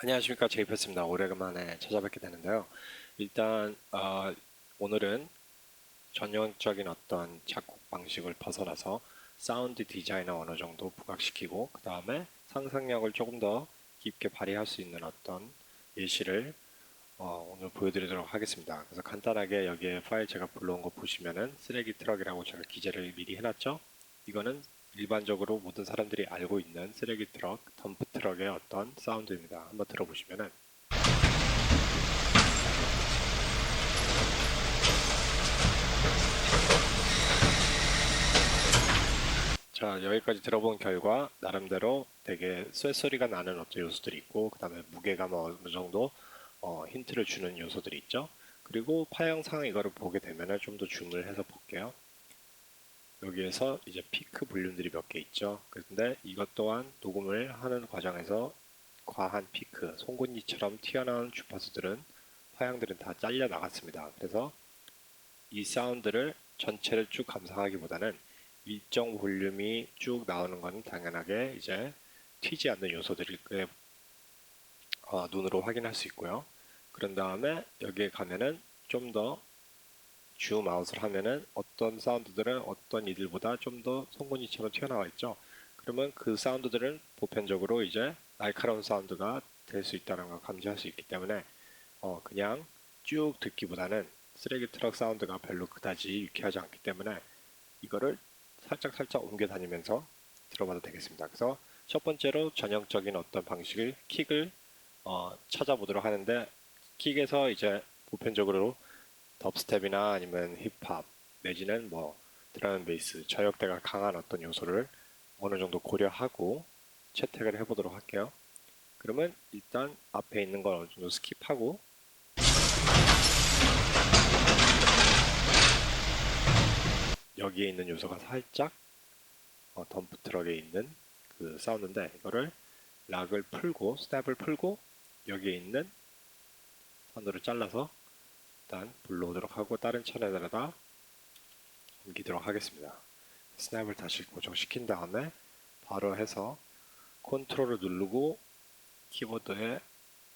안녕하십니까, 제이프였습니다. 오래간만에 찾아뵙게 되는데요. 일단 오늘은 전형적인 어떤 작곡 방식을 벗어나서 사운드 디자인을 어느 정도 부각시키고 그 다음에 상상력을 조금 더 깊게 발휘할 수 있는 어떤 예시를 오늘 보여드리도록 하겠습니다. 그래서 간단하게 여기에 파일 제가 불러온 거 보시면은 쓰레기 트럭이라고 제가 기재를 미리 해놨죠. 이거는 일반적으로 모든 사람들이 알고 있는 쓰레기 트럭, 덤프 트럭의 어떤 사운드입니다. 한번 들어보시면은 자, 여기까지 들어본 결과 나름대로 되게 쇳소리가 나는 어떤 요소들이 있고 그 다음에 무게감 어느 정도 힌트를 주는 요소들이 있죠. 그리고 파형상 이거를 보게 되면은 좀 더 줌을 해서 볼게요. 여기에서 이제 피크 볼륨들이 몇 개 있죠. 그런데 이것 또한 녹음을 하는 과정에서 과한 피크, 송곳니처럼 튀어나온 주파수들은 파형들은 다 잘려 나갔습니다. 그래서 이 사운드를 전체를 쭉 감상하기보다는 일정 볼륨이 쭉 나오는 건 당연하게 이제 튀지 않는 요소들을 눈으로 확인할 수 있고요. 그런 다음에 여기에 가면은 좀 더 줌 아웃을 하면은 어떤 사운드들은 어떤 이들보다 좀 더 송곳니처럼 튀어나와 있죠. 그러면 그 사운드들은 보편적으로 이제 날카로운 사운드가 될 수 있다는 걸 감지할 수 있기 때문에 그냥 쭉 듣기보다는 쓰레기 트럭 사운드가 별로 그다지 유쾌하지 않기 때문에 이거를 살짝 옮겨 다니면서 들어봐도 되겠습니다. 그래서 첫 번째로 전형적인 어떤 방식을 킥을 찾아보도록 하는데 킥에서 이제 보편적으로 덥스텝이나 아니면 힙합 내지는 뭐 드럼 베이스 저역대가 강한 어떤 요소를 어느 정도 고려하고 채택을 해보도록 할게요. 그러면 일단 앞에 있는 걸 어느 정도 스킵하고 여기에 있는 요소가 살짝 덤프 트럭에 있는 그 사운드인데 이거를 락을 풀고 스텝을 풀고 여기에 있는 사운드를 잘라서 일단 불러오도록 하고 다른 채널에다가 옮기도록 하겠습니다. 스냅을 다시 고정시킨 다음에 바로 해서 컨트롤을 누르고 키보드의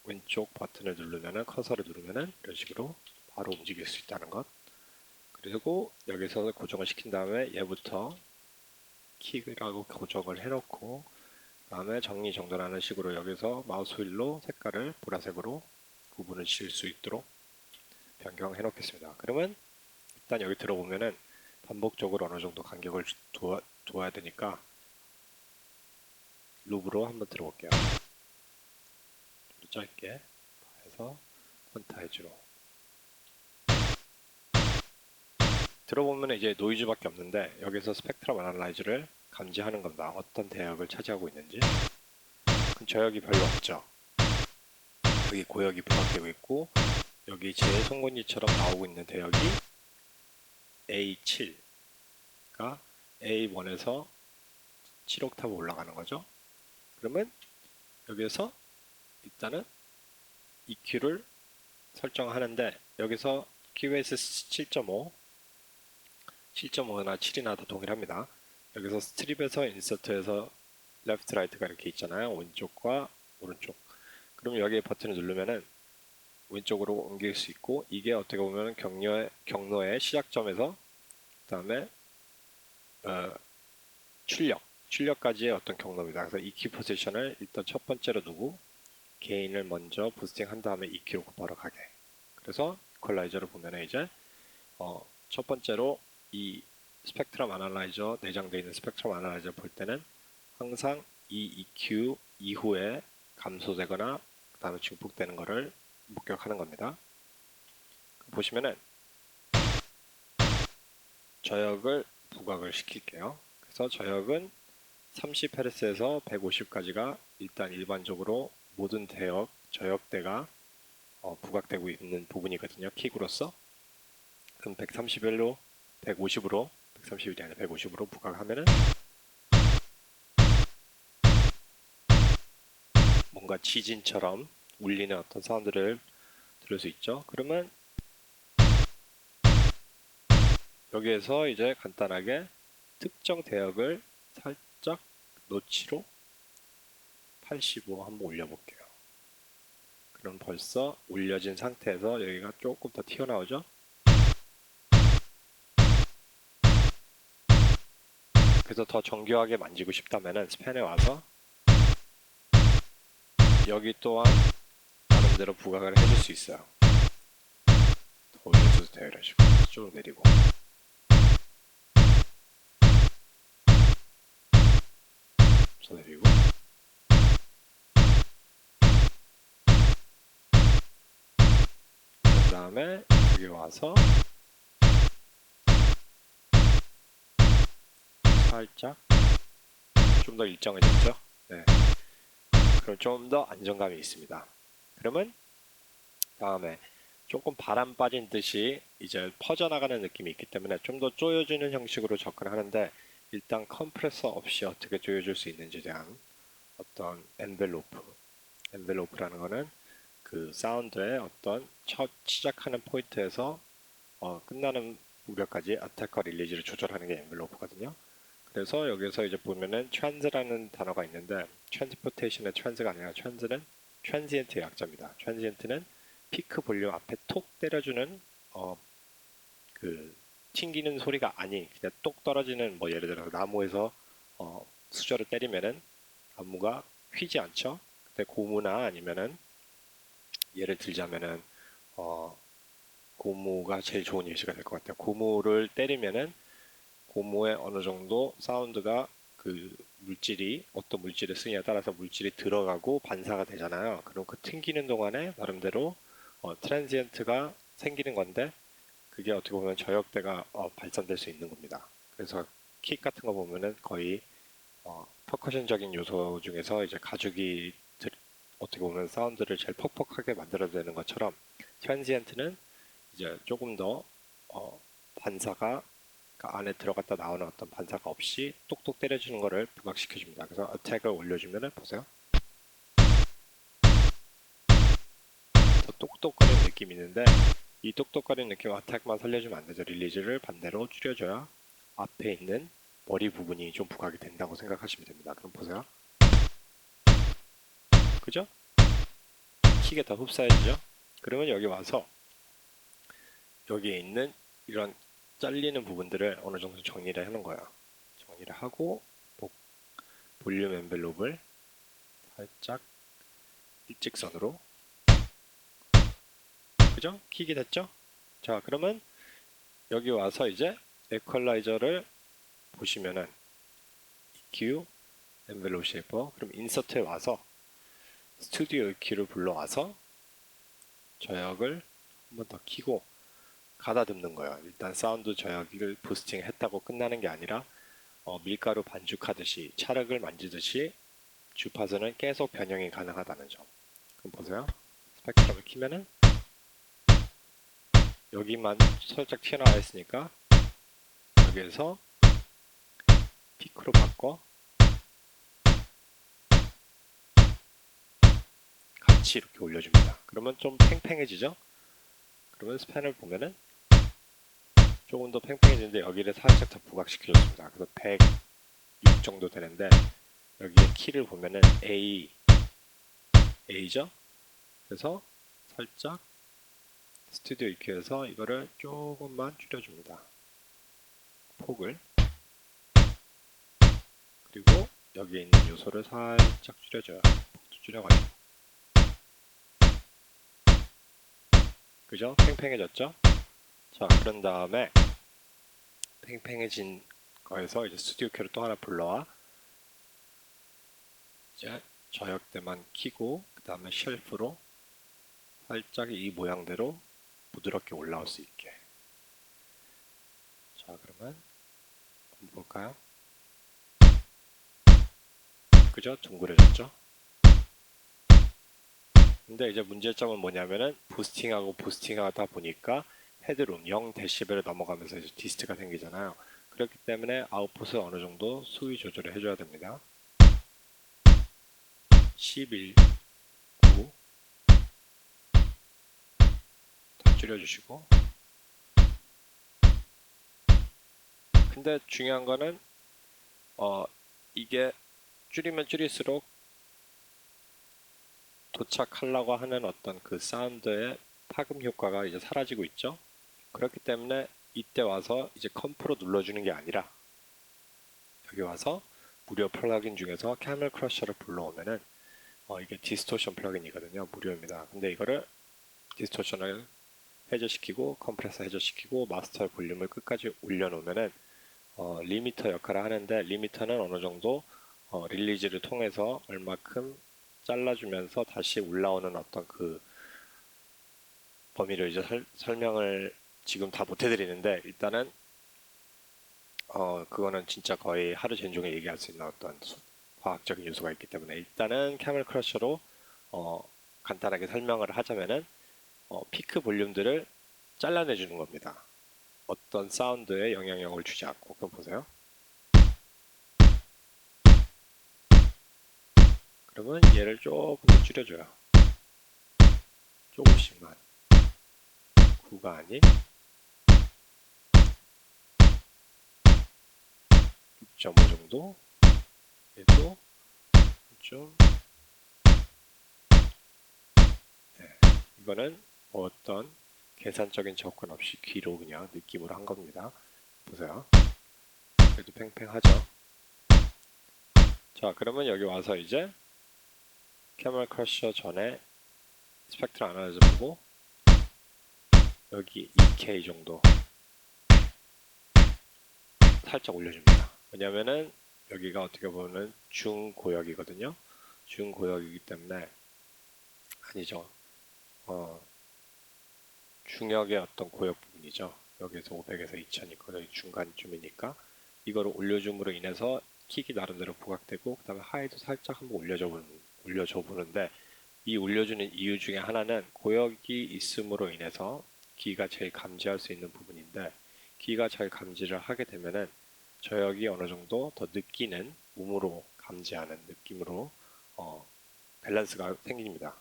왼쪽 버튼을 누르면은 커서를 누르면은 이런 식으로 바로 움직일 수 있다는 것. 그리고 여기서 고정을 시킨 다음에 얘부터 킥이라고 고정을 해놓고 그다음에 정리정돈하는 식으로 여기서 마우스 휠로 색깔을 보라색으로 구분을 지을 수 있도록 변경해 놓겠습니다. 그러면 일단 여기 들어보면은 반복적으로 어느 정도 간격을 두어야 되니까 룹으로 한번 들어볼게요. 좀 더 짧게 해서 퀀타이즈로 들어보면 이제 노이즈밖에 없는데 여기서 스펙트럼 애널라이즈를 감지하는 겁니다. 어떤 대역을 차지하고 있는지. 그럼 저역이 별로 없죠. 여기 고역이 부각되고 있고 여기 제 송곳니처럼 나오고 있는 대역이 A7가 A1에서 7옥타브 올라가는 거죠. 그러면 여기에서 일단은 EQ를 설정하는데 여기서 QS 7.5, 7.5나 7이나 다 동일합니다. 여기서 스트립에서 인서트에서 레프트 라이트가 이렇게 있잖아요. 왼쪽과 오른쪽. 그럼 여기에 버튼을 누르면은 왼쪽으로 옮길 수 있고 이게 어떻게 보면 경로의 시작점에서 그다음에 어, 출력까지의 어떤 경로입니다. 그래서 EQ 포지션을 일단 첫 번째로 두고 게인을 먼저 부스팅 한 다음에 EQ로 곧바로 가게. 그래서 이퀄라이저를 보면 이제 첫 번째로 이 스펙트럼 아날라이저 내장되어 있는 스펙트럼 아날라이저 볼 때는 항상 이 EQ 이후에 감소되거나 그 다음에 증폭되는 것을 목격하는 겁니다. 보시면은 저역을 부각을 시킬게요. 그래서 저역은 30Hz에서 150까지가 일단 일반적으로 모든 대역, 저역대가 부각되고 있는 부분이거든요. 킥으로서. 그럼 131로 150으로 131이 아니라 150으로 부각하면은 뭔가 지진처럼 울리는 어떤 사운드를 들을 수 있죠. 그러면 여기에서 이제 간단하게 특정 대역을 살짝 노치로 85 한번 올려볼게요. 그럼 벌써 올려진 상태에서 여기가 조금 더 튀어나오죠? 그래서 더 정교하게 만지고 싶다면 스팬에 와서 여기 또한 나름대로 부각을 해줄 수 있어요. 더 올려줘도 돼요. 이런 식으로 쭉 내리고. 더 내리고. 그 다음에 여기 와서 살짝 좀 더 일정해졌죠? 네. 그럼 좀 더 안정감이 있습니다. 그러면 다음에 조금 바람 빠진 듯이 이제 퍼져나가는 느낌이 있기 때문에 좀 더 조여주는 형식으로 접근하는데 일단 컴프레서 없이 어떻게 조여줄 수 있는지에 대한 어떤 엔벨로프라는 거는 그 사운드의 어떤 첫 시작하는 포인트에서 끝나는 무게까지 아타크와 릴리즈를 조절하는 게 엔벨로프거든요. 그래서 여기서 이제 보면은 트랜즈라는 단어가 있는데 트랜스포테이션의 트랜즈가 아니라 트랜즈는 트랜지엔트의 약자입니다. 트랜지엔트는 피크 볼륨 앞에 톡 때려주는 그 튕기는 소리가 아닌 그냥 똑 떨어지는 뭐 예를 들어서 나무에서 수저를 때리면은 나무가 휘지 않죠. 근데 고무나 아니면은 예를 들자면은 어, 고무가 제일 좋은 예시가 될 것 같아요. 고무를 때리면은 고무에 어느 정도 사운드가 그 물질이 어떤 물질을 쓰냐에 따라서 물질이 들어가고 반사가 되잖아요. 그럼 그 튕기는 동안에 나름대로 트랜지엔트가 생기는 건데 그게 어떻게 보면 저역대가 발산될 수 있는 겁니다. 그래서 킥 같은 거 보면은 거의 퍼커션적인 요소 중에서 이제 가죽이 어떻게 보면 사운드를 제일 퍽퍽하게 만들어내는 것처럼 트랜지엔트는 이제 조금 더 반사가 그 안에 들어갔다 나오는 어떤 반사가 없이 똑똑 때려주는 거를 부각시켜줍니다. 그래서 어택을 올려주면은 보세요. 더 똑똑거리는 느낌이 있는데 이 똑똑거리는 느낌 어택만 살려주면 안 되죠. 릴리즈를 반대로 줄여줘야 앞에 있는 머리 부분이 좀 부각이 된다고 생각하시면 됩니다. 그럼 보세요. 그죠? 킥에 더 흡사해지죠? 그러면 여기 와서 여기에 있는 이런 잘리는 부분들을 어느 정도 정리를 하는 거예요. 정리를 하고 볼륨 엔벨롭을 살짝 일직선으로 그죠? 킥이 됐죠? 자 그러면 여기 와서 이제 에퀄라이저를 보시면은 EQ, 엔벨롭 쉐이퍼 그럼 인서트에 와서 스튜디오 EQ를 불러와서 저역을 한 번 더 키고 가다듬는 거예요. 일단 사운드 저역을 부스팅 했다고 끝나는 게 아니라 밀가루 반죽하듯이 찰흙을 만지듯이 주파수는 계속 변형이 가능하다는 점. 그럼 보세요. 스펙트럼을 키면은 여기만 살짝 튀어나와 있으니까 여기에서 피크로 바꿔 같이 이렇게 올려줍니다. 그러면 좀 팽팽해지죠? 그러면 스팬을 보면은 조금 더 팽팽해지는데 여기를 살짝 더 부각시켜줬습니다. 그래서 106 정도 되는데 여기에 키를 보면은 A죠? 그래서 살짝 스튜디오 EQ에서 이거를 조금만 줄여줍니다. 폭을. 그리고 여기에 있는 요소를 살짝 줄여줘요. 폭도 줄여가지고. 그죠? 팽팽해졌죠? 자, 그런 다음에 팽팽해진 거에서 이제 스튜디오 EQ를 또 하나 불러와 이제 저역대만 키고 그 다음에 쉘프로 살짝 이 모양대로 부드럽게 올라올 수 있게. 자, 그러면 한번 볼까요? 그죠? 둥그레졌죠? 근데 이제 문제점은 뭐냐면은 부스팅하고 부스팅하다 보니까 헤드룸 0dB를 넘어가면서 이제 디스트가 생기잖아요. 그렇기 때문에 아웃풋을 어느 정도 수위 조절을 해줘야 됩니다. 11, 9 더 줄여주시고. 근데 중요한 거는 이게 줄이면 줄일수록 도착하려고 하는 어떤 그 사운드의 파급 효과가 이제 사라지고 있죠. 그렇기 때문에 이때 와서 이제 컴프로 눌러주는 게 아니라 여기 와서 무료 플러긴 중에서 캐멀 크러셔를 불러오면은 이게 디스토션 플러긴이거든요. 무료입니다. 근데 이거를 디스토션을 해제시키고 컴프레서 해제시키고 마스터의 볼륨을 끝까지 올려놓으면은 리미터 역할을 하는데, 리미터는 어느 정도 릴리즈를 통해서 얼마큼 잘라주면서 다시 올라오는 어떤 그 범위를 이제 설명을 지금 다 못 해드리는데, 일단은 그거는 진짜 거의 하루 종일 얘기할 수 있는 어떤 과학적인 요소가 있기 때문에, 일단은 캐멀 크러셔로 간단하게 설명을 하자면은 피크 볼륨들을 잘라내 주는 겁니다. 어떤 사운드에 영향력을 주지 않고. 그럼 보세요. 그러면 얘를 조금 더 줄여줘요. 조금씩만. 9가 아닌 6.5 정도. 얘도 좀, 네. 이거는 어떤 계산적인 접근 없이 귀로 그냥 느낌으로 한 겁니다. 보세요. 그래도 팽팽하죠. 자, 그러면 여기 와서 이제 캐멀 크러셔 전에 스펙트럼 아날라이저 보고 여기 2K 정도 살짝 올려줍니다. 왜냐면은 여기가 어떻게 보면 중고역이거든요. 중고역이기 때문에, 아니죠. 중역의 어떤 고역 부분이죠. 여기서 500에서 2000이 거의 중간쯤이니까 이거를 올려줌으로 인해서 킥이 나름대로 부각되고, 그 다음에 하이도 살짝 한번 올려줘 보는데, 이 올려주는 이유 중에 하나는 고역이 있음으로 인해서 귀가 제일 감지할 수 있는 부분인데, 귀가 잘 감지를 하게 되면은 저역이 어느 정도 더 느끼는, 몸으로 감지하는 느낌으로 밸런스가 생깁니다.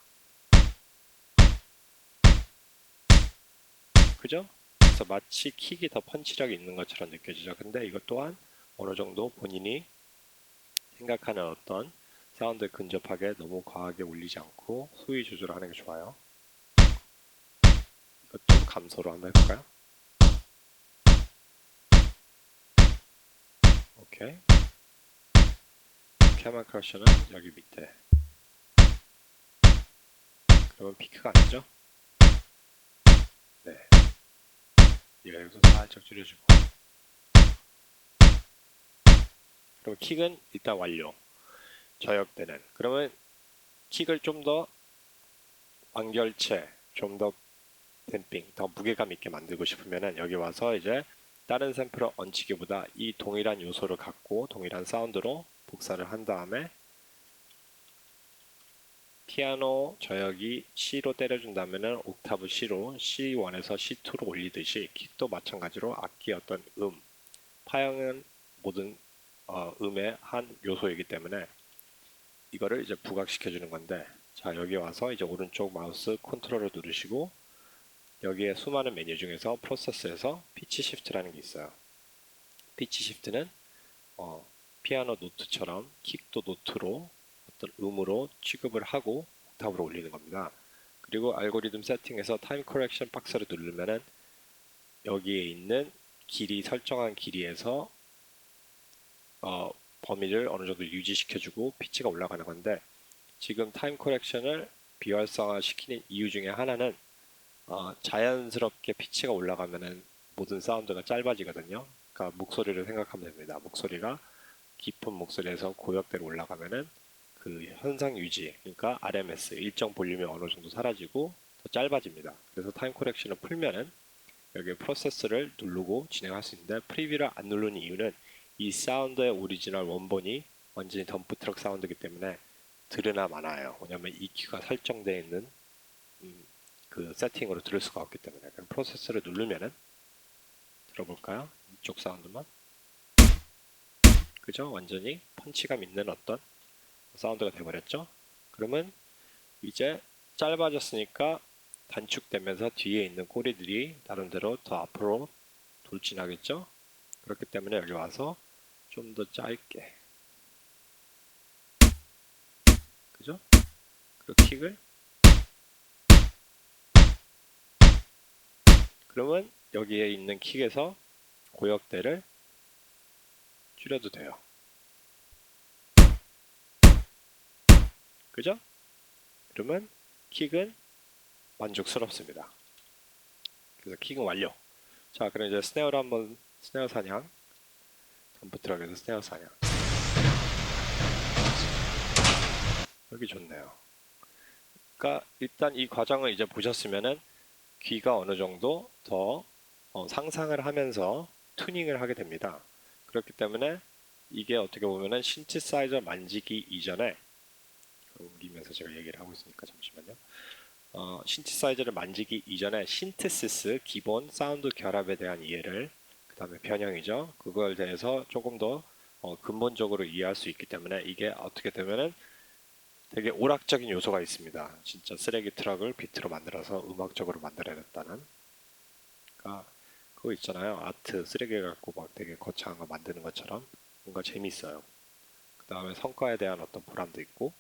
그죠? 그래서 마치 킥이 더 펀치력이 있는 것처럼 느껴지죠. 근데 이것 또한 어느 정도 본인이 생각하는 어떤 사운드에 근접하게 너무 과하게 올리지 않고 수위 조절하는 게 좋아요. 이것도 감소로 한번 해볼까요? 오케이. 캐멀 크러셔는 여기 밑에. 그러면 피크가 아니죠? 네. 얘가 여기서 살짝 줄여주고. 그럼 킥은 일단 완료. 저역되는. 그러면 킥을 좀 더 완결체, 좀 더 댐핑, 더 무게감 있게 만들고 싶으면은 여기 와서 이제 다른 샘플을 얹히기보다 이 동일한 요소를 갖고 동일한 사운드로 복사를 한 다음에 피아노 저역이 C로 때려준다면은 옥타브 C로 C1에서 C2로 올리듯이 킥도 마찬가지로 악기 어떤 파형은 모든 음의 한 요소이기 때문에 이거를 이제 부각시켜주는 건데, 자, 여기 와서 이제 오른쪽 마우스 컨트롤을 누르시고 여기에 수많은 메뉴 중에서 프로세스에서 피치 시프트라는 게 있어요. 피치 시프트는 피아노 노트처럼 킥도 노트로 어떤 음으로 취급을 하고 옥타브로 올리는 겁니다. 그리고 알고리즘 세팅에서 타임 커렉션 박스를 누르면은 여기에 있는 길이, 설정한 길이에서 범위를 어느 정도 유지시켜주고 피치가 올라가는 건데, 지금 타임 커렉션을 비활성화 시키는 이유 중에 하나는 자연스럽게 피치가 올라가면은 모든 사운드가 짧아지거든요. 그러니까 목소리를 생각하면 됩니다. 목소리가 깊은 목소리에서 고역대로 올라가면은 그 현상 유지, 그러니까 RMS 일정 볼륨이 어느 정도 사라지고 더 짧아집니다. 그래서 타임 커렉션을 풀면은 여기 프로세스를 누르고 진행할 수 있는데, 프리뷰를 안 누르는 이유는 이 사운드의 오리지널 원본이 완전히 덤프 트럭 사운드이기 때문에 들으나 마나요. 왜냐면 EQ가 설정되어 있는 그 세팅으로 들을 수가 없기 때문에. 그럼 프로세스를 누르면은 들어볼까요? 이쪽 사운드만. 그죠? 완전히 펀치감 있는 어떤 사운드가 돼버렸죠? 그러면 이제 짧아졌으니까 단축되면서 뒤에 있는 꼬리들이 나름대로 더 앞으로 돌진하겠죠? 그렇기 때문에 여기 와서 좀 더 짧게, 그죠? 그리고 킥을 그러면 여기에 있는 킥에서 고역대를 줄여도 돼요. 그죠? 그러면 킥은 만족스럽습니다. 그래서 킥은 완료. 자, 그럼 이제 스네어를 한번 스네어 사냥, 덤프 트럭에서 스네어 사냥. 여기 좋네요. 그러니까 일단 이 과정을 이제 보셨으면은 귀가 어느 정도 더 상상을 하면서 튜닝을 하게 됩니다. 그렇기 때문에 이게 어떻게 보면은 신티사이저 만지기 이전에 옮기면서 제가 얘기를 하고 있으니까 잠시만요. 신티사이저를 만지기 이전에 신테시스 기본 사운드 결합에 대한 이해를, 그 다음에 변형이죠. 그거에 대해서 조금 더 근본적으로 이해할 수 있기 때문에 이게 어떻게 되면은 되게 오락적인 요소가 있습니다. 진짜 쓰레기 트럭을 비트로 만들어서 음악적으로 만들어냈다는. 그러니까 그거 있잖아요. 아트 쓰레기 갖고 막 되게 거창한 거 만드는 것처럼 뭔가 재밌어요. 그 다음에 성과에 대한 어떤 보람도 있고.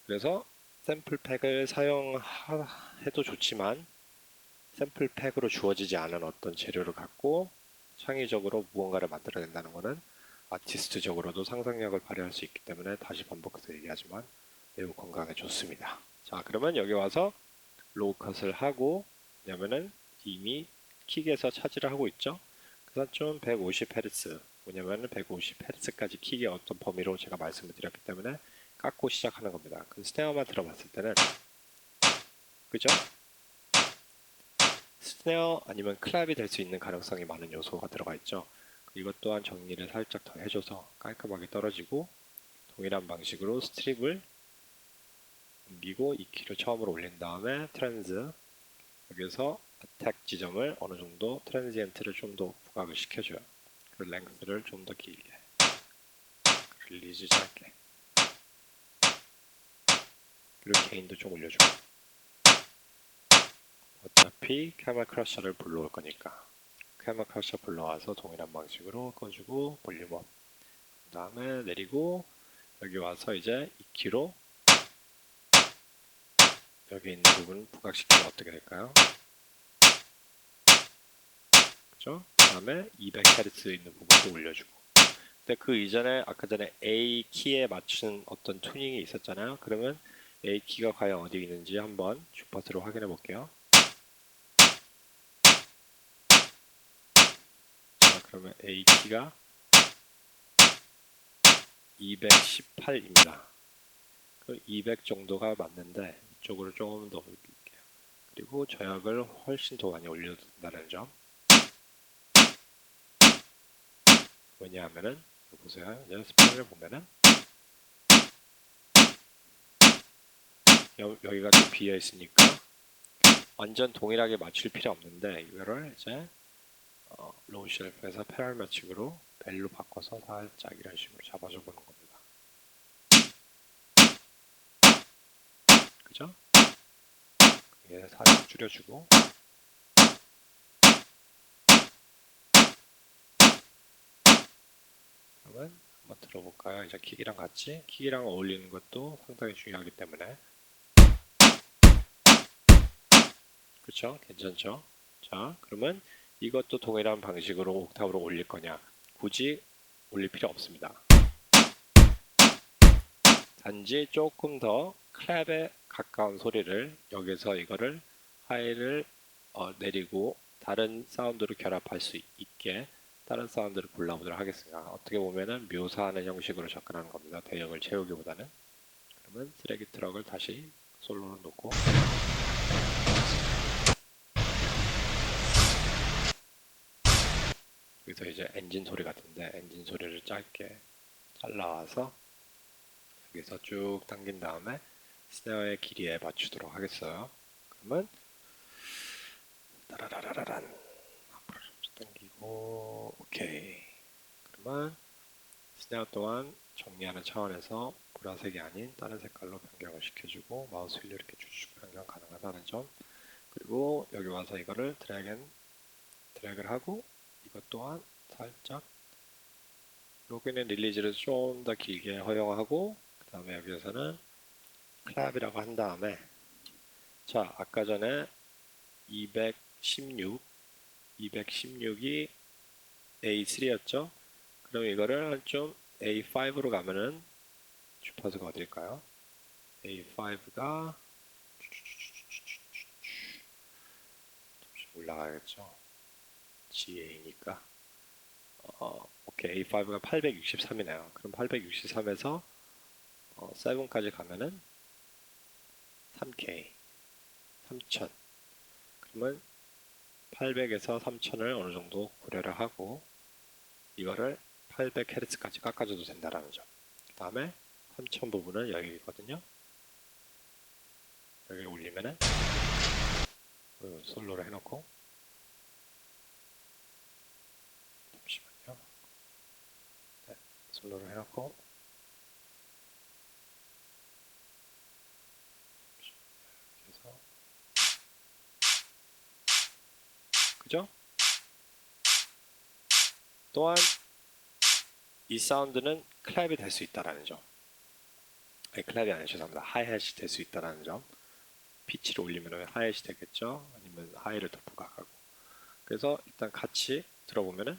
그래서 샘플팩을 사용해도 좋지만 샘플팩으로 주어지지 않은 어떤 재료를 갖고 창의적으로 무언가를 만들어낸다는 것은 아티스트적으로도 상상력을 발휘할 수 있기 때문에 다시 반복해서 얘기하지만 매우 건강에 좋습니다. 자, 그러면 여기 와서 로우 컷을 하고, 왜냐면은 이미 킥에서 차지를 하고 있죠. 그래서 좀 150Hz, 뭐냐면은 150Hz까지 킥의 어떤 범위로 제가 말씀을 드렸기 때문에 깎고 시작하는 겁니다. 그 스네어만 들어봤을 때는, 그죠? 스네어 아니면 클랩이 될 수 있는 가능성이 많은 요소가 들어가 있죠. 이것 또한 정리를 살짝 더 해줘서 깔끔하게 떨어지고, 동일한 방식으로 스트립을 옮기고 2키를 처음으로 올린 다음에 트랜스, 여기서 어택 지점을 어느 정도 트랜지엔트를 좀 더 부각을 시켜줘요. 그 랭스를 좀 더 길게, 릴리즈 짧게, 그리고 게인도 좀 올려주고. 어차피 캐멀 크러셔를 불러올 거니까 캐멀 크러셔 불러와서 동일한 방식으로 꺼주고 볼륨업, 그 다음에 내리고 여기 와서 이제 2키로 여기 있는 부분 부각시키면 어떻게 될까요? 그죠? 그 다음에 200Hz 있는 부분도 올려주고. 근데 그 이전에 아까 전에 A 키에 맞춘 어떤 튜닝이 있었잖아요. 그러면 A 키가 과연 어디 있는지 한번 주파수로 확인해 볼게요. 자, 그러면 A 키가 218입니다. 그 200 정도가 맞는데 이쪽으로 조금 더 올릴게요. 그리고 저역을 훨씬 더 많이 올려도 된다는 점. 왜냐하면은 보세요. 이제 스프링을 보면은 여기가 좀 비어 있으니까 완전 동일하게 맞출 필요 없는데 이거를 이제 로우 쉘프에서 패럴 매칭으로 벨로 바꿔서 살짝 이런 식으로 잡아줘 보는 겁니다. 그죠? 얘 살짝 줄여주고, 그러면 한번 들어볼까요? 이제 킥이랑 같이 킥이랑 어울리는 것도 상당히 중요하기 때문에. 그쵸? 괜찮죠? 자, 그러면 이것도 동일한 방식으로 옥타브로 올릴 거냐? 굳이 올릴 필요 없습니다. 단지 조금 더 클랩에 가까운 소리를 여기서 이거를 하이를 내리고 다른 사운드로 결합할 수 있게 다른 사운드를 골라보도록 하겠습니다. 어떻게 보면은 묘사하는 형식으로 접근하는 겁니다. 대역을 채우기보다는. 그러면 쓰레기 트럭을 다시 솔로로 놓고, 여기서 이제 엔진 소리 같은데 엔진 소리를 짧게 잘라와서 여기서 쭉 당긴 다음에 스네어의 길이에 맞추도록 하겠어요. 그러면 따라라라란 앞으로 좀 당기고, 오케이. 그러면 스네어 또한 정리하는 차원에서 보라색이 아닌 다른 색깔로 변경을 시켜주고 마우스 휠로 이렇게 쭉쭉 변경 가능하다는 점. 그리고 여기 와서 이거를 드래그를 하고 이것 또한 살짝 여기는 릴리즈를 좀 더 길게 허용하고, 그 다음에 여기에서는 클랩이라고 한 다음에, 자, 아까 전에 216 216이 A3였죠. 그럼 이거를 좀 A5로 가면은 주파수가 어딜까요? A5가 잠시 올라가야겠죠. GA니까 오케이. A5가 863이네요. 그럼 863에서 7까지 가면은 3K 3000. 그러면 800에서 3000을 어느 정도 고려를 하고 이거를 800Hz까지 깎아줘도 된다라는 점. 그 다음에 3000 부분은 여기거든요. 여기 올리면은 솔로를 해놓고 잠시만요. 네, 솔로를 해놓고 이렇게 해서 그죠? 또한 이 사운드는 클랩이 될 수 있다라는 점. 아니 클랩이 아니라 죄송합니다. 하이햇이 될 수 있다라는 점. 피치를 올리면 하이햇이 되겠죠? 아니면 하이를 더 부각하고. 그래서 일단 같이 들어보면은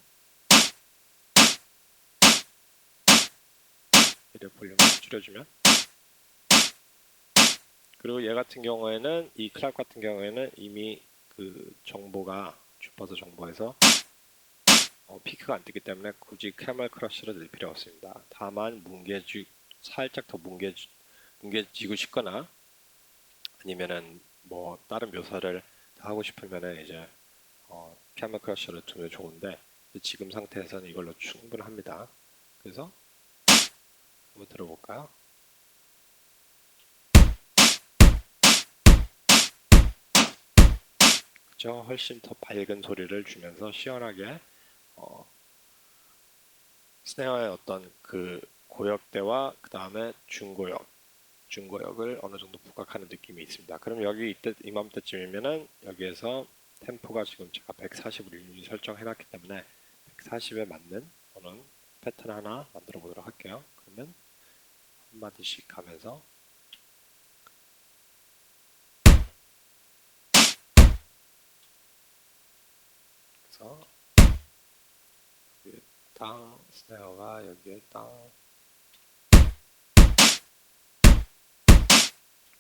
얘를 볼륨을 줄여주면 그리고 얘 같은 경우에는 이 클랩 같은 경우에는 이미 그 정보가 주파수 정보에서 피크가 안 뜨기 때문에 굳이 캐멀 크러쉬를 넣을 필요 없습니다. 다만 살짝 더 뭉개지고 싶거나 아니면은 뭐 다른 묘사를 더 하고 싶으면은 이제 캐멀 크러쉬를 두면 좋은데 지금 상태에서는 이걸로 충분합니다. 그래서 한번 들어볼까요? 그죠? 훨씬 더 밝은 소리를 주면서 시원하게 스네어의 어떤 그 고역대와 그 다음에 중고역을 어느 정도 부각하는 느낌이 있습니다. 그럼 여기 이맘때쯤이면은 여기에서 템포가 지금 제가 140으로 이미 설정해놨기 때문에 140에 맞는 어느 패턴 하나 만들어 보도록 할게요. 그러면 한마디씩 가면서 그래서 여기에 땅 스네어가 여기에 땅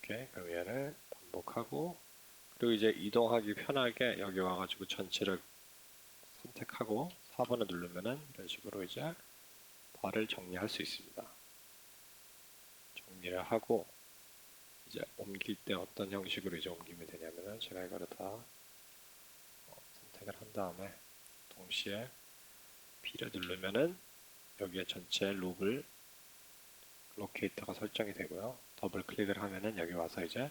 이렇게 그럼 얘를 반복하고 그리고 이제 이동하기 편하게 여기 와가지고 전체를 선택하고 4번을 누르면은 이런 식으로 이제 바를 정리할 수 있습니다. 정리를 하고 이제 옮길 때 어떤 형식으로 이제 옮기면 되냐면은 제가 이거를 다 선택을 한 다음에 동시에 B를 누르면은 여기에 전체 룹을 로케이터가 설정이 되고요. 더블 클릭을 하면은 여기 와서 이제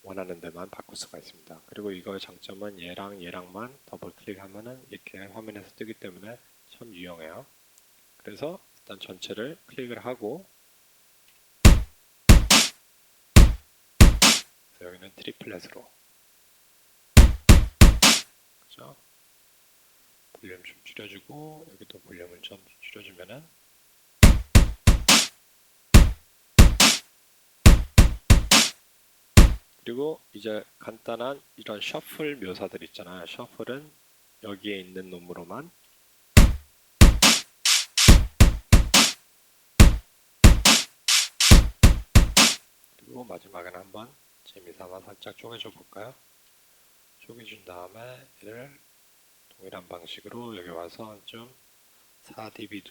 원하는 데만 바꿀 수가 있습니다. 그리고 이거의 장점은 얘랑만 더블 클릭하면은 이렇게 화면에서 뜨기 때문에 참 유용해요. 그래서 일단 전체를 클릭을 하고 그래서 여기는 트리플렛으로 그죠? 볼륨 좀 줄여주고 여기도 볼륨을 좀 줄여주면은 그리고 이제 간단한 이런 셔플 묘사들 있잖아요. 셔플은 여기에 있는 놈으로만 그리고 마지막에는 한번 재미삼아 살짝 쪼개줘 볼까요? 쪼개준 다음에 얘를 동일한 방식으로 여기 와서 좀 4dB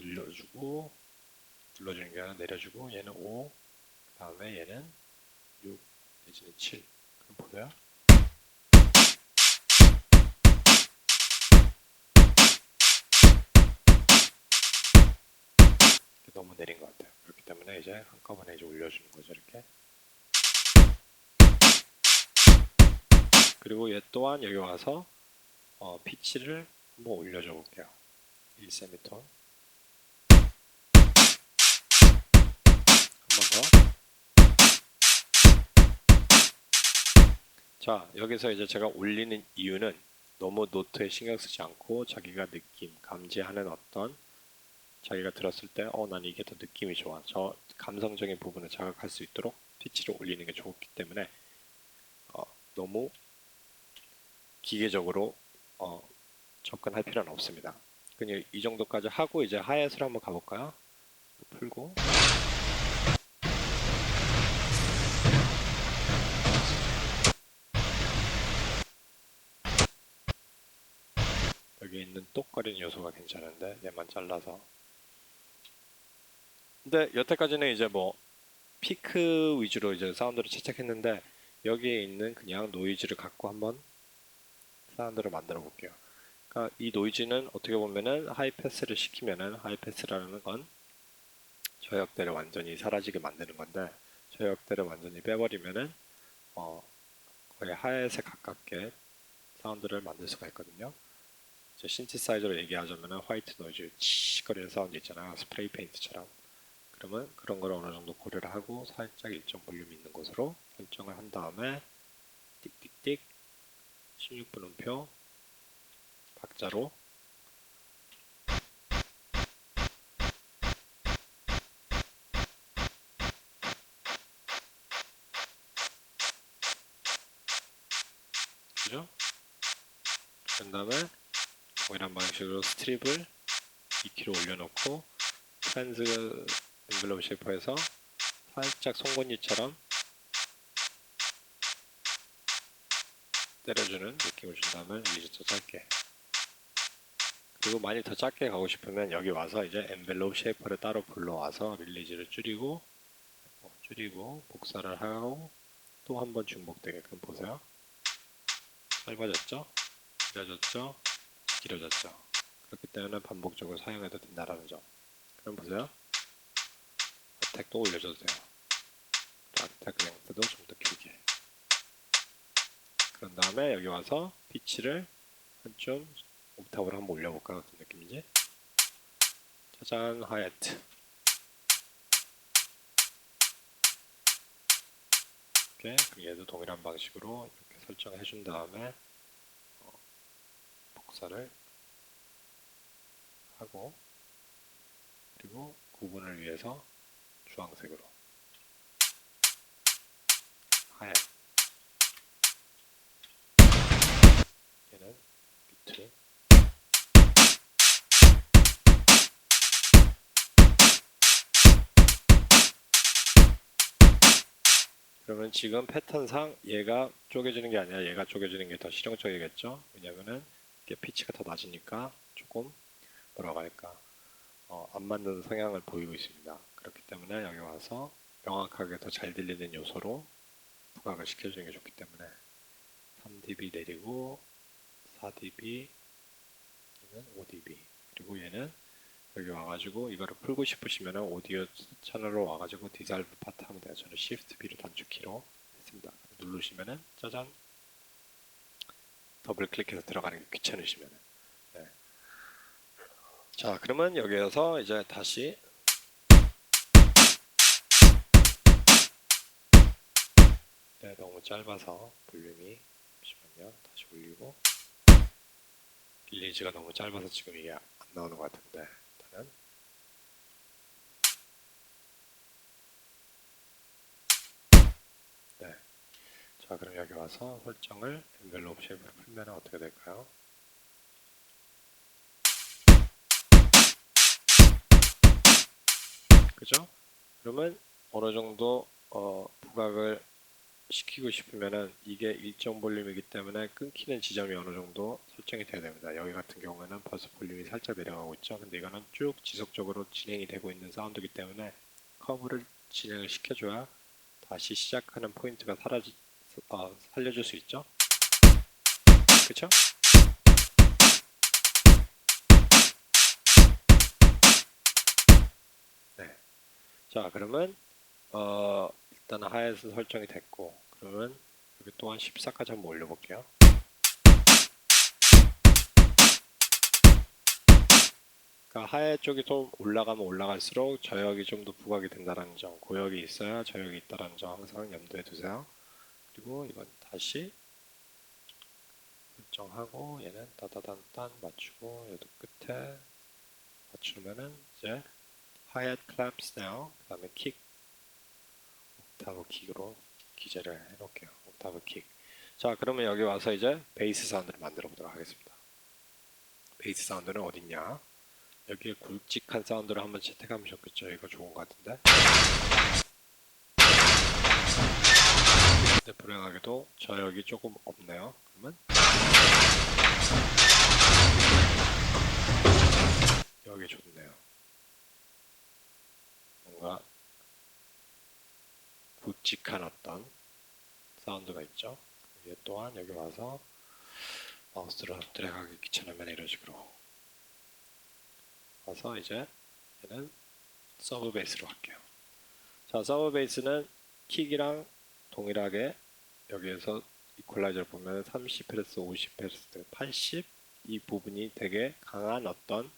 눌러주는 게 아니라 내려주고 얘는 5, 그 다음에 얘는 6 내지는 7. 그럼 보세요. 너무 내린 것 같아요. 그렇기 때문에 이제 한꺼번에 이제 올려주는 거죠, 이렇게. 그리고 얘 또한 여기 와서 피치를 한번 올려줘 볼게요. 1세미톤. 한 번 더. 자, 여기서 이제 제가 올리는 이유는 너무 노트에 신경 쓰지 않고 자기가 감지하는 어떤 자기가 들었을 때, 난 이게 더 느낌이 좋아. 저 감성적인 부분을 자극할 수 있도록 피치를 올리는 게 좋기 때문에 너무 기계적으로 접근할 필요는 없습니다. 그냥 이 정도까지 하고 이제 하이햇으로 한번 가볼까요? 풀고 여기 있는 똑거리는 요소가 괜찮은데 얘만 잘라서. 근데 여태까지는 이제 뭐 피크 위주로 이제 사운드를 채택했는데 여기에 있는 그냥 노이즈를 갖고 한번 사운드를 만들어 볼게요. 그러니까 이 노이즈는 어떻게 보면은 하이패스를 시키면은, 하이패스라는 건 저역대를 완전히 사라지게 만드는 건데, 저역대를 완전히 빼버리면은 거의 하이햇에 가깝게 사운드를 만들 수가 있거든요. 이제 신티사이저로 얘기하자면은 화이트 노이즈 치거리는 사운드 있잖아요. 스프레이 페인트처럼. 그러면 그런 걸 어느 정도 고려를 하고 살짝 일정 볼륨 있는 곳으로 설정을 한 다음에 띡띡띡 16분음표 박자로 그죠? 그런 다음에 동일한 방식으로 스트립을 2kg 올려놓고 트랜스 엔벨롭 쉐이퍼에서 살짝 송곳니처럼 때려주는 느낌을 준 다음에 이제 더 짧게, 그리고 많이 더 짧게 가고 싶으면 여기 와서 이제 엔벨롭 쉐이퍼를 따로 불러와서 릴리즈를 줄이고 복사를 하고 또 한 번 중복되게끔 보세요. 짧아졌죠? 길어졌죠? 길어졌죠? 그렇기 때문에 반복적으로 사용해도 된다는 점. 그럼 보세요. 어택도 올려줘도 돼요. 어택 랭스도 좀 더 길게. 그런 다음에 여기 와서 피치를 한 좀 옥타브로 한번 올려볼까? 어떤 느낌인지. 짜잔, 하이트. 이렇게, 그럼 얘도 동일한 방식으로 이렇게 설정해 준 다음에 복사를 하고, 그리고 구분을 위해서 주황색으로 하얀, 얘는 비트. 그러면 지금 패턴상 얘가 쪼개지는 게 아니라 얘가 쪼개지는 게 더 실용적이겠죠? 왜냐면은 이게 피치가 더 낮으니까 조금 뭐라고 할까, 안 맞는 성향을 보이고 있습니다. 그렇기 때문에 여기 와서 명확하게 더 잘 들리는 요소로 부각을 시켜주는 게 좋기 때문에 3dB 내리고 4dB, 얘는 5dB, 그리고 얘는 여기 와가지고 이거를 풀고 싶으시면 오디오 채널로 와가지고 디살브 파트 하면 돼요. 저는 Shift B로 단축키로 했습니다. 누르시면은 짜잔, 더블 클릭해서 들어가는 게 귀찮으시면은. 네. 자, 그러면 여기에서 이제 다시 네, 너무 짧아서 볼륨이, 잠시만요, 다시 올리고, 릴리즈가 너무 짧아서 지금 이게 안 나오는 것 같은데 일단은 네. 자, 그럼 여기 와서 설정을 엔벨롭 쉐입으로 풀면 어떻게 될까요? 그죠? 그러면 어느 정도 부각을 시키고 싶으면은 이게 일정 볼륨이기 때문에 끊기는 지점이 어느 정도 설정이 돼야 됩니다. 여기 같은 경우에는 벌써 볼륨이 살짝 내려가고 있죠. 근데 이거는 쭉 지속적으로 진행이 되고 있는 사운드이기 때문에 커브를 진행을 시켜줘야 다시 시작하는 포인트가 살려줄 수 있죠. 그쵸? 네. 자, 그러면 일단 하에서 설정이 됐고, 그러면 여기 또한 14까지 한번 올려볼게요. 그러니까 하에 쪽이 좀 올라가면 올라갈수록 저역이 좀 더 부각이 된다는 점, 고역이 있어야 저역이 있다는 점 항상 염두에 두세요. 그리고 이건 다시 설정하고 얘는 따다단단 맞추고 얘도 끝에 맞추면은 이제 하이햇 클랩 스네어, 그 다음에 킥, 옥타브 킥으로 기재를 해놓을게요. 옥타브 킥. 자, 그러면 여기 와서 이제 베이스 사운드를 만들어 보도록 하겠습니다. 베이스 사운드는 어딨냐? 여기에 굵직한 사운드를 한번 채택하면 좋겠죠. 이거 좋은 것 같은데. 근데 불행하게도 저역이 조금 없네요. 그러면 여기 좋네요. 뭔가 굵직한 어떤 사운드가 있죠. 얘 또한 여기 와서 마우스로 드래그하기 귀찮으면 이런 식으로 와서 이제 얘는 서브 베이스로 할게요. 자, 서브 베이스는 킥이랑 동일하게 여기에서 이퀄라이저를 보면 30Hz, 50Hz, 80 이 부분이 되게 강한 어떤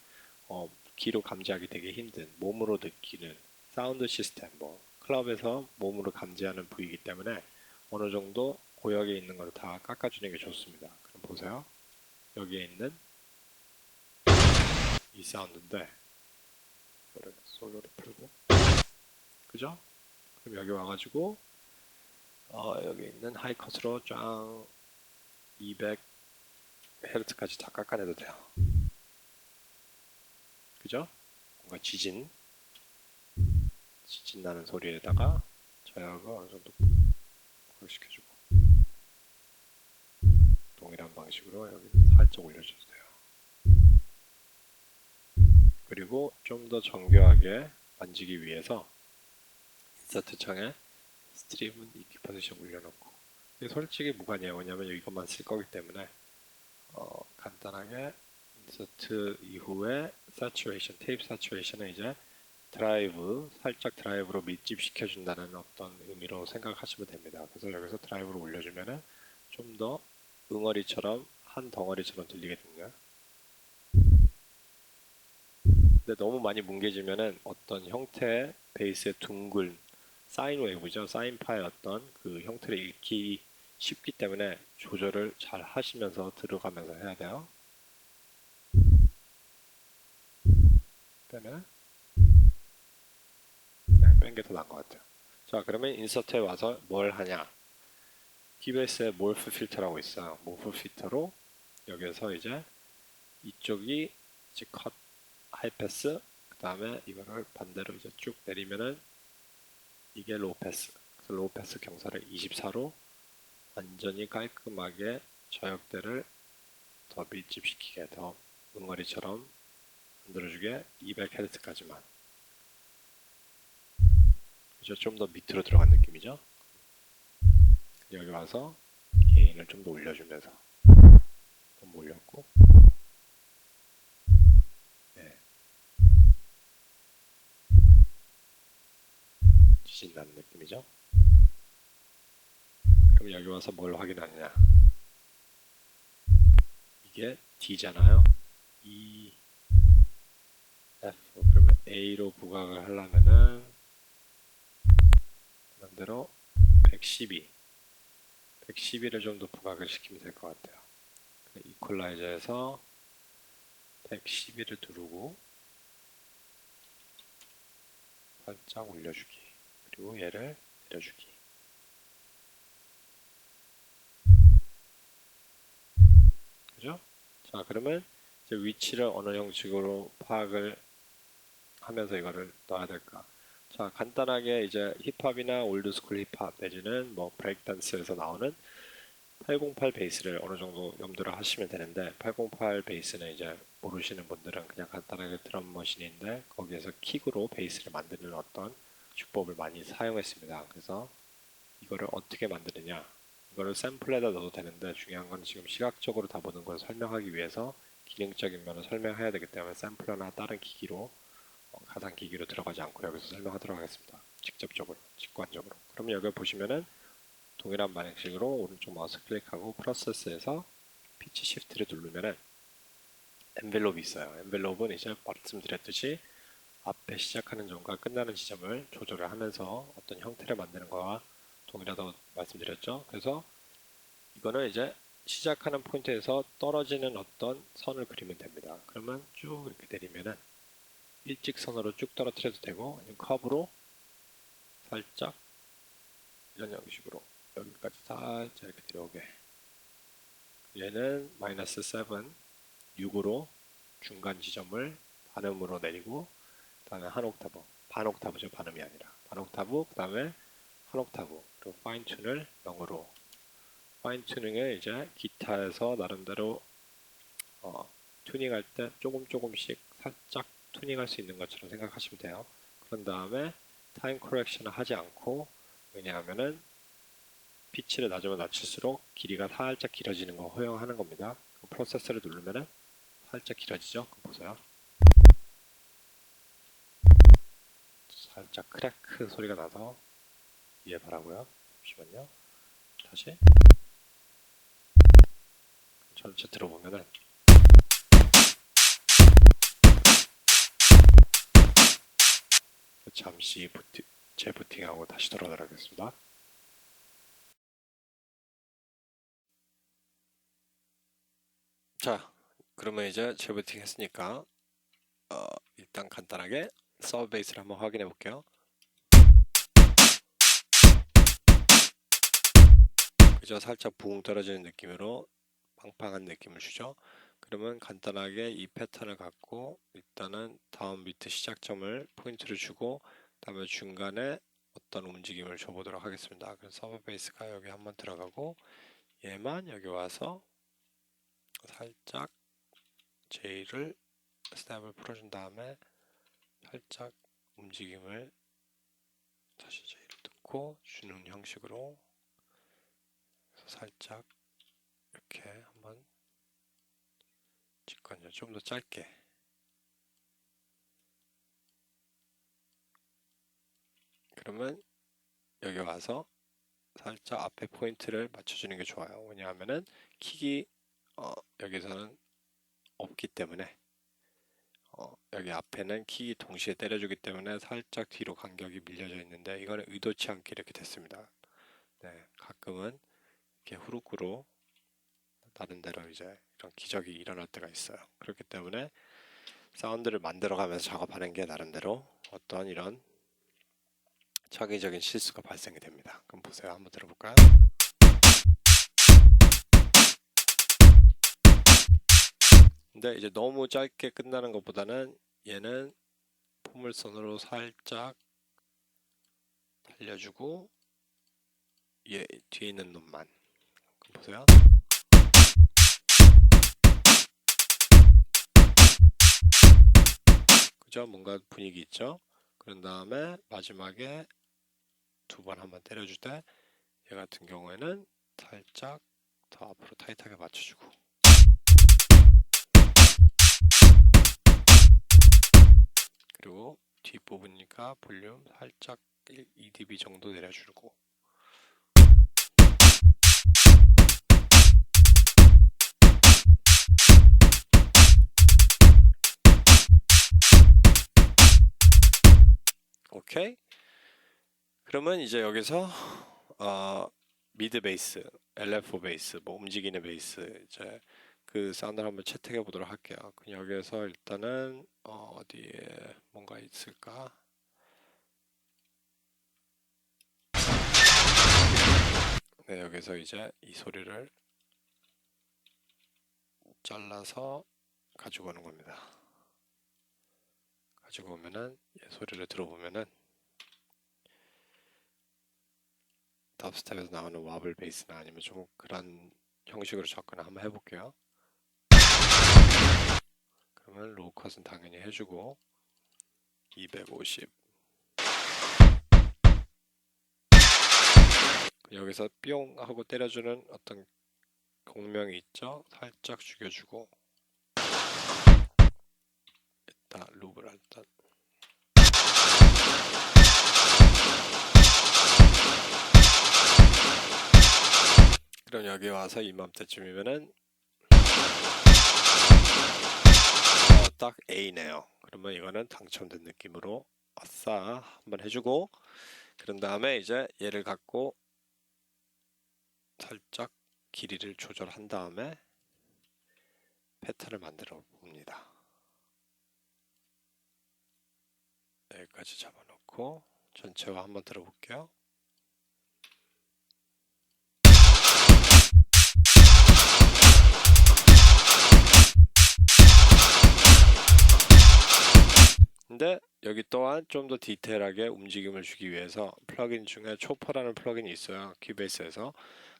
귀로 감지하기 되게 힘든 몸으로 느끼는 사운드 시스템, 뭐 클럽에서 몸으로 감지하는 부위이기 때문에 어느 정도 고역에 있는 걸 다 깎아주는 게 좋습니다. 그럼 보세요. 여기에 있는 이 사운드인데 이거를 솔로로 풀고 그죠? 그럼 여기 와가지고 여기 있는 하이컷으로 쫙 200Hz까지 다 깎아내도 돼요. 그죠? 뭔가 지진 나는 소리에다가 저역을 어느 정도 고정시켜주고 동일한 방식으로 여기는 살짝 올려줘도 돼요. 그리고 좀 더 정교하게 만지기 위해서 인서트 창에 스트림은 EQ 포지션 올려놓고 솔직히 무관이에요. 왜냐면 이것만 쓸 거기 때문에 간단하게 인서트 이후에 saturation, 테이프 saturation은 이제 살짝 드라이브로 밀집시켜 준다는 어떤 의미로 생각하시면 됩니다. 그래서 여기서 드라이브를 올려주면은 좀 더 응어리처럼 한 덩어리처럼 들리거든요. 근데 너무 많이 뭉개지면은 어떤 형태의 베이스의 둥근 사인 웨이브죠. 사인파의 어떤 그 형태를 읽기 쉽기 때문에 조절을 잘 하시면서 들어가면서 해야 돼요. 빼면 그냥 뺀 게 더 나은 것 같아요. 자, 그러면 인서트에 와서 뭘 하냐? 키베이스에 몰프 필터라고 있어요. 몰프 필터로 여기에서 이제 이쪽이 이제 컷 하이패스 그 다음에 이거를 반대로 이제 쭉 내리면은 이게 로우패스. 그래서 로우패스 경사를 24로 완전히 깔끔하게 저역대를 더 밀집시키게 더 응어리처럼 만들어주게 200Hz까지만. 그죠? 좀 더 밑으로 들어간 느낌이죠? 여기 와서 게인을 좀 더 올려주면서 좀 올렸고 네. 지진 나는 느낌이죠? 그럼 여기 와서 뭘 확인하느냐? 이게 D잖아요. E, F 그러면 A로 부각을 하려면은 그런대로 112를 좀 더 부각을 시키면 될 것 같아요. 이퀄라이저에서 112를 두르고 살짝 올려주기 그리고 얘를 내려주기 그죠? 자 그러면 이제 위치를 어느 형식으로 파악을 하면서 이거를 넣어야 될까? 자 간단하게 이제 힙합이나 올드스쿨 힙합 내지는 뭐 브레이크댄스에서 나오는 808 베이스를 어느 정도 염두를 하시면 되는데 808 베이스는 이제 모르시는 분들은 그냥 간단하게 드럼 머신인데 거기에서 킥으로 베이스를 만드는 어떤 주법을 많이 사용했습니다. 그래서 이거를 어떻게 만드느냐 이거를 샘플에다 넣어도 되는데 중요한 건 지금 시각적으로 다 보는 걸 설명하기 위해서 기능적인 면을 설명해야 되기 때문에 샘플러나 다른 기기로 가상 기기로 들어가지 않고 여기서 설명하도록 하겠습니다. 직접적으로, 직관적으로. 그러면 여기 보시면은 동일한 방식으로 오른쪽 마우스 클릭하고 프로세스에서 피치 시프트를 누르면은 엔벨롭이 있어요. 엔벨롭은 이제 말씀드렸듯이 앞에 시작하는 점과 끝나는 지점을 조절을 하면서 어떤 형태를 만드는 거와 동일하다고 말씀드렸죠. 그래서 이거는 이제 시작하는 포인트에서 떨어지는 어떤 선을 그리면 됩니다. 그러면 쭉 이렇게 내리면은 일직선으로 쭉 떨어뜨려도 되고 아니면 커브로 살짝 이런 형식으로 여기까지 살짝 이렇게 내려오게 얘는 마이너스 7, 6으로 중간 지점을 반음으로 내리고 그 다음에 한 옥타브, 반 옥타브죠. 반음이 아니라 반 옥타브, 그 다음에 한 옥타브, 그리고 파인 튠을 0으로. 파인 튜닝을 이제 기타에서 나름대로 튜닝할 때 조금씩 살짝 튜닝할 수 있는 것처럼 생각하시면 돼요. 그런 다음에 타임 커렉션을 하지 않고, 왜냐하면은 피치를 낮으면 낮출수록 길이가 살짝 길어지는 거 허용하는 겁니다. 프로세서를 누르면은 살짝 길어지죠. 보세요. 살짝 크래크 소리가 나서 이해 바라고요. 잠시만요. 다시 전체 들어보면은 잠시 재부팅하고 다시 돌아오도록 하겠습니다. 자, 그러면 이제 재부팅 했으니까 일단 간단하게 서브 베이스를 한번 확인해 볼게요. 그죠? 살짝 붕 떨어지는 느낌으로 팡팡한 느낌을 주죠. 그러면 간단하게 이 패턴을 갖고 일단은 다음 비트 시작점을 포인트를 주고 그다음에 중간에 어떤 움직임을 줘보도록 하겠습니다. 그래서 서브 베이스가 여기 한번 들어가고 얘만 여기 와서 살짝 J를 스냅을 풀어준 다음에 살짝 움직임을 다시 J를 듣고 주는 형식으로 살짝 이렇게 한번 잠깐요. 좀 더 짧게. 그러면 여기 와서 살짝 앞에 포인트를 맞춰주는 게 좋아요. 왜냐하면은 킥이 여기서는 없기 때문에 여기 앞에는 킥이 동시에 때려주기 때문에 살짝 뒤로 간격이 밀려져 있는데 이거는 의도치 않게 이렇게 됐습니다. 네, 가끔은 이렇게 후루꾸로 나름대로 이제 이런 기적이 일어날 때가 있어요. 그렇기 때문에 사운드를 만들어가면서 작업하는 게 나름대로 어떤 이런 창의적인 실수가 발생이 됩니다. 그럼 보세요. 한번 들어볼까요? 근데 이제 너무 짧게 끝나는 것보다는 얘는 포물선으로 살짝 달려주고 얘 뒤에 있는 놈만. 그럼 보세요. 그죠? 뭔가 분위기 있죠? 그런 다음에 마지막에 두 번 한번 때려줄 때 얘 같은 경우에는 살짝 더 앞으로 타이트하게 맞춰주고 그리고 뒷부분이니까 볼륨 살짝 2dB 정도 내려주고 오케이? 그러면 이제 여기서 미드 베이스, LF4 베이스, 뭐 움직이는 베이스 이제 그 사운드를 한번 채택해 보도록 할게요. 그냥 여기서 일단은 어디에 뭔가 있을까? 네, 여기서 이제 이 소리를 잘라서 가지고 오는 겁니다. 가지고 오면은 이 소리를 들어보면은 덥스텝에서 나오는 와블 베이스나 아니면 좀 그런 형식으로 접근을 한번 해볼게요. 그러면 로우 컷은 당연히 해주고 250 여기서 뿅 하고 때려주는 어떤 공명이 있죠? 살짝 죽여주고 일단 룹을 일단 그럼 여기 와서 이맘때쯤이면은 딱 A네요. 그러면 이거는 당첨된 느낌으로 아싸 한번 해주고 그런 다음에 이제 얘를 갖고 살짝 길이를 조절한 다음에 패턴을 만들어 봅니다. 여기까지 잡아놓고 전체와 한번 들어볼게요. 근데 여기 또한 좀 더 디테일하게 움직임을 주기 위해서 플러긴 중에 초퍼라는 플러긴이 있어요. 큐베이스에서.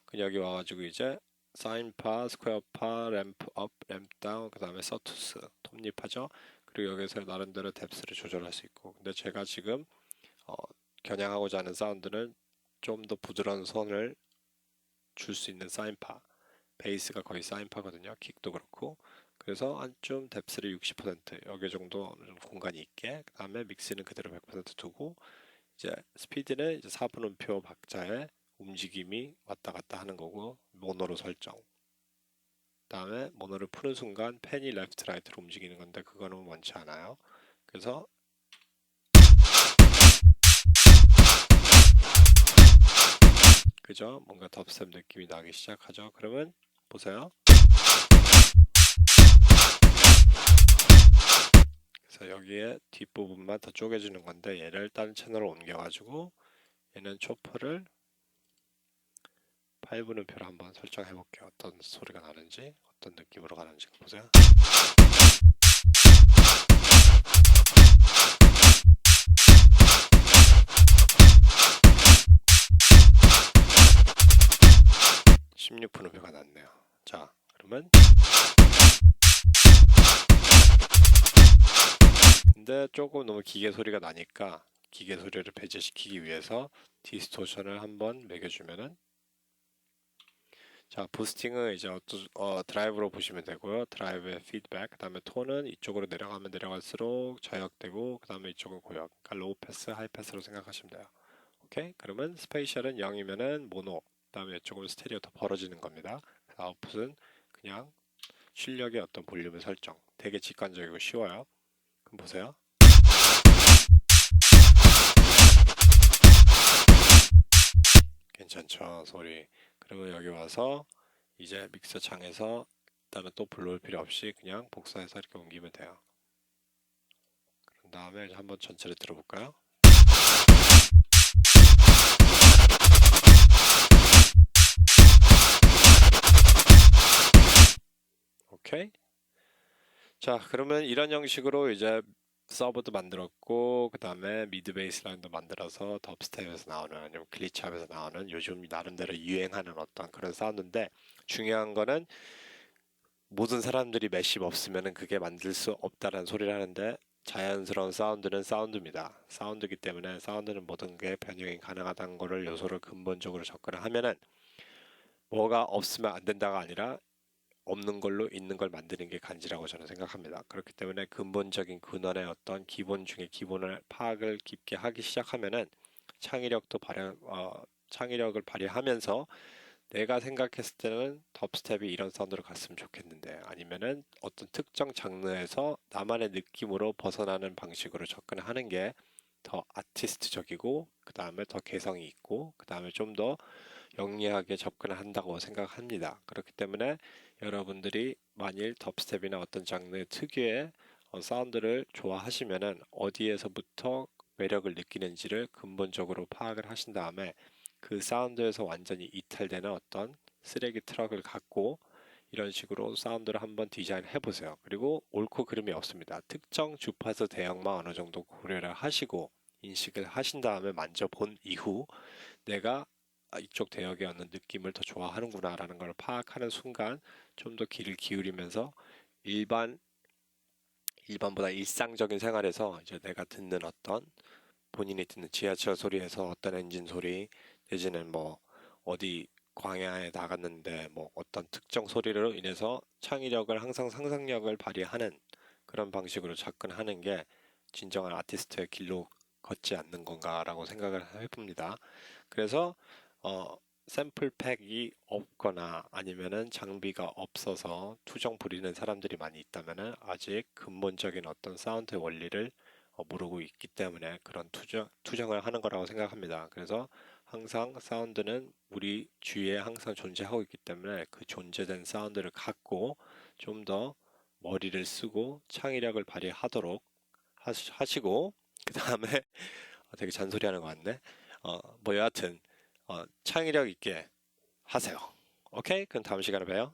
그 여기 와가지고 이제 사인파, 스퀘어파, 램프 업, 램프 다운, 그 다음에 서투스, 톱니파죠. 그리고 여기서 나름대로 뎁스를 조절할 수 있고. 근데 제가 지금 겨냥하고자 하는 사운드는 좀 더 부드러운 선을 줄 수 있는 사인파. 베이스가 거의 사인파거든요. 킥도 그렇고. 그래서 한 좀 뎁스를 60% 여기 정도 어느 정도 공간이 있게. 그 다음에 믹스는 그대로 100% 두고 이제 스피드는 이제 4분음표 박자에 움직임이 왔다 갔다 하는 거고 모노로 설정. 다음에 모노를 푸는 순간 펜이 레프트 라이트로 움직이는 건데 그거는 원치 않아요. 그래서 그죠? 뭔가 덥스텝 느낌이 나기 시작하죠. 그러면 보세요. 그래서 여기에 뒷부분만 더 쪼개주는 건데 얘를 다른 채널로 옮겨가지고 얘는 초퍼를 8분음표로 한번 설정해 볼게요. 어떤 소리가 나는지 어떤 느낌으로 가는지 보세요. (16분음표가) 났네요. 자, 그러면 근데 조금 너무 기계 소리가 나니까 기계 소리를 배제시키기 위해서 디스토션을 한번 매겨주면은 자, 부스팅은 이제 드라이브로 보시면 되고요. 드라이브의 피드백, 그 다음에 톤은 이쪽으로 내려가면 내려갈수록 저역되고 그 다음에 이쪽은 고역. 그러니까 로우 패스, 하이 패스로 생각하시면 돼요. 오케이? 그러면 스페이셜은 0이면은 모노, 그 다음에 이쪽은 스테레오 더 벌어지는 겁니다. 아웃풋은 그냥 출력의 어떤 볼륨을 설정. 되게 직관적이고 쉬워요. 그럼 보세요. 괜찮죠? 소리. 그러면 여기 와서 이제 믹서 창에서 일단은 또 불러올 필요 없이 그냥 복사해서 이렇게 옮기면 돼요. 그런 다음에 한번 전체를 들어볼까요? 오케이. 자, 그러면 이런 형식으로 이제 서버도 만들었고 그 다음에 미드 베이스 라인도 만들어서 덥스텝에서 나오는 아니면 글리치업에서 나오는 요즘 나름대로 유행하는 어떤 그런 사운드인데 중요한 거는 모든 사람들이 매십 없으면 그게 만들 수 없다는 소리를 하는데 자연스러운 사운드는 사운드입니다. 사운드이기 때문에 사운드는 모든 게 변형이 가능하다는 거를 요소를 근본적으로 접근을 하면은 뭐가 없으면 안 된다가 아니라 없는 걸로 있는 걸 만드는 게 간지라고 저는 생각합니다. 그렇기 때문에 근본적인 근원의 어떤 기본 중에 기본을 파악을 깊게 하기 시작하면은 창의력을 발휘하면서 내가 생각했을 때는 덥스텝이 이런 사운드로 갔으면 좋겠는데 아니면은 어떤 특정 장르에서 나만의 느낌으로 벗어나는 방식으로 접근하는 게 더 아티스트적이고 그 다음에 더 개성이 있고 그 다음에 좀 더 영리하게 접근을 한다고 생각합니다. 그렇기 때문에 여러분들이 만일 덥스텝이나 어떤 장르 특유의 사운드를 좋아하시면은 어디에서부터 매력을 느끼는지를 근본적으로 파악을 하신 다음에 그 사운드에서 완전히 이탈되는 어떤 쓰레기 트럭을 갖고 이런 식으로 사운드를 한번 디자인 해보세요. 그리고 옳고 그름이 없습니다. 특정 주파수 대형만 어느 정도 고려를 하시고 인식을 하신 다음에 만져본 이후 내가 이쪽 대역의 어느 느낌을 더 좋아하는구나 라는 걸 파악하는 순간 좀 더 귀를 기울이면서 일반보다 일상적인 생활에서 이제 내가 듣는 어떤 본인이 듣는 지하철 소리에서 어떤 엔진 소리 내지는 뭐 어디 광야에 나갔는데 뭐 어떤 특정 소리로 인해서 창의력을 항상 상상력을 발휘하는 그런 방식으로 접근하는 게 진정한 아티스트의 길로 걷지 않는 건가라고 생각을 해봅니다. 그래서 샘플팩이 없거나 아니면은 장비가 없어서 투정 부리는 사람들이 많이 있다면은 아직 근본적인 어떤 사운드 원리를 모르고 있기 때문에 그런 투정을 하는 거라고 생각합니다. 그래서 항상 사운드는 우리 주위에 항상 존재하고 있기 때문에 그 존재된 사운드를 갖고 좀 더 머리를 쓰고 창의력을 발휘하도록 하시고 그 다음에 되게 잔소리하는 것 같네. 뭐 여하튼 창의력 있게 하세요. 오케이? 그럼 다음 시간에 봬요.